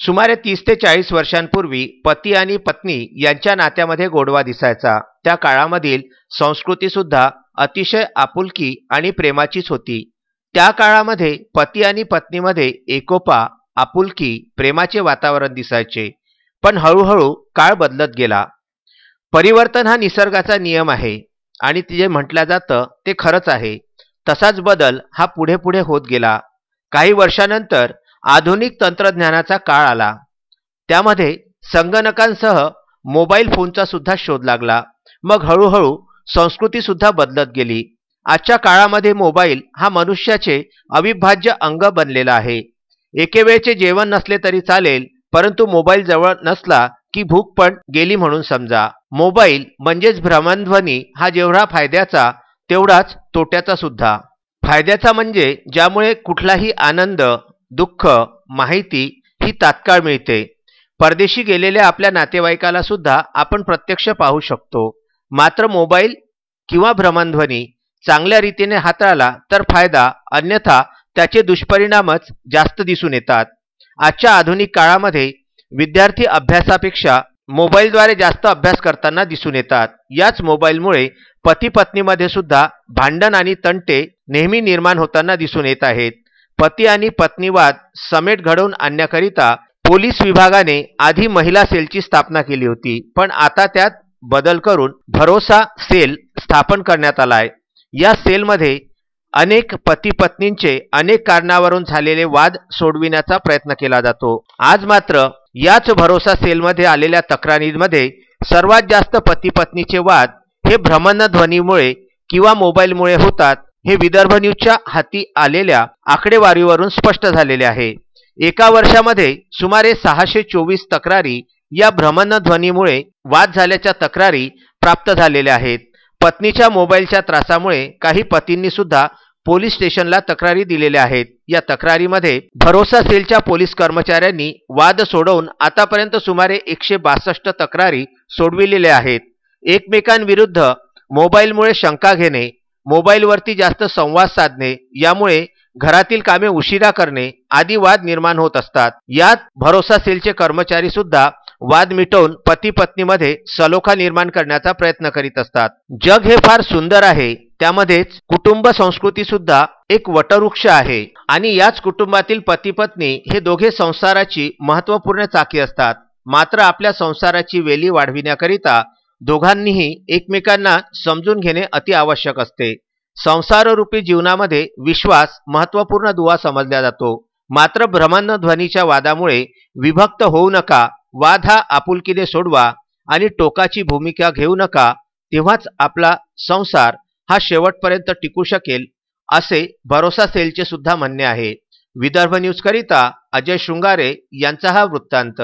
सुमारे 30 ते 40 वर्षांपूर्वी पती आणि पत्नी यांच्या नात्यामध्ये गोडवा दिसायचा। त्या काळामधील संस्कृती सुद्धा अतिशय आपुलकी आणि प्रेमाचीच होती। त्या काळामध्ये पती आणि पत्नीमध्ये एकोपा, आपुलकी, प्रेमाचे वातावरण दिसायचे। पण हळूहळू काळ बदलत गेला। परिवर्तन हा निसर्गाचा नियम आहे आणि ते जे म्हटलं जातं ते खरंच आहे। तसाच बदल हा पुढे पुढे होत गेला। काही वर्षानंतर आधुनिक तंत्रज्ञानाचा काळ आला। त्यामध्ये संगणकांसह मोबाईल फोनचा सुद्धा शोध लागला। मग हळूहळू संस्कृती सुद्धा बदलत गेली। आजच्या काळामध्ये मोबाईल हा मनुष्याचे अविभाज्य अंग बनलेला आहे। एके वेळचे जेवण नसले तरी चालेल, परंतु मोबाईल जवळ नसला की भूक पण गेली म्हणून समजा। मोबाईल म्हणजेच भ्रमणध्वनी हा जेवढा फायद्याचा तेवढाच तोट्याचा सुद्धा। फायद्याचा म्हणजे ज्यामुळे कुठलाही आनंद, दुःख, माहिती ही तात्काळ मिळते। परदेशी गेलेल्या आपल्या नातेवाईकाला सुद्धा आपण प्रत्यक्ष पाहू शकतो। मात्र मोबाईल किंवा भ्रमणध्वनी चांगल्या रीतीने हाताळला तर फायदा, अन्यथा त्याचे दुष्परिणामच जास्त दिसून येतात। आजच्या आधुनिक काळामध्ये विद्यार्थी अभ्यासापेक्षा मोबाईलद्वारे जास्त अभ्यास करताना दिसून येतात। याच मोबाईलमुळे पती पत्नीमध्ये सुद्धा भांडण आणि तंटे नेहमी निर्माण होताना दिसून येत आहेत। पती आणि पत्नी वाद समेट घडवून आणण्याकरिता पोलीस विभागाने आधी महिला सेलची स्थापना केली होती, पण आता त्यात बदल करून भरोसा सेल स्थापन करण्यात आलाय। या सेलमध्ये अनेक पती पत्नींचे अनेक कारणावरून झालेले वाद सोडविण्याचा प्रयत्न केला जातो। आज मात्र याच भरोसा सेलमध्ये आलेल्या तक्रारींमध्ये सर्वात जास्त पती पत्नीचे वाद हे भ्रमणध्वनीमुळे किंवा मोबाईलमुळे होतात, हे विदर्भ न्यूजच्या हाती आलेल्या आकडेवारीवरून स्पष्ट झालेले आहे। एका वर्षामध्ये सुमारे 624 तक्रारी या भ्रमणध्वनीमुळे वाद झाल्याच्या तक्रारी प्राप्त झालेल्या आहेत। पत्नीच्या मोबाईलच्या त्रासामुळे काही पतींनी सुद्धा पोलीस स्टेशनला तक्रारी दिलेल्या आहेत। या तक्रारीमध्ये भरोसा सेलच्या पोलीस कर्मचाऱ्यांनी वाद सोडवून आतापर्यंत सुमारे 162 तक्रारी सोडविलेल्या आहेत। एकमेकांविरुद्ध मोबाईलमुळे शंका घेणे, मोबाईलवरती जास्त संवाद साधणे, यामुळे घरातील कामे उशिरा करणे आदी वाद निर्माण होत असतात। यात भरोसा सेलचे कर्मचारी सुद्धा वाद मिटवून पती पत्नीमध्ये सलोखा निर्माण करण्याचा प्रयत्न करीत असतात। जग हे फार सुंदर आहे, त्यामध्येच कुटुंब संस्कृती सुद्धा एक वटवृक्ष आहे आणि याच कुटुंबातील पती पत्नी हे दोघे संसाराची महत्त्वपूर्ण चाकी असतात। मात्र आपल्या संसाराची वेली वाढविण्याकरिता दोघांनीही एकमेकांना समजून घेणे अति आवश्यक असते। संसाररूपी जीवनामध्ये विश्वास महत्त्वपूर्ण दुवा समजला जातो। मात्र भ्रमणध्वनीच्या वादामुळे विभक्त होऊ नका, वाद हा आपुलकीने सोडवा आणि टोकाची भूमिका घेऊ नका, तेव्हाच आपला संसार हा शेवटपर्यंत टिकू शकेल, असे भरोसा सेलचे सुद्धा म्हणणे आहे। विदर्भ न्यूज करिता अजय शृंगारे यांचा हा वृत्तांत।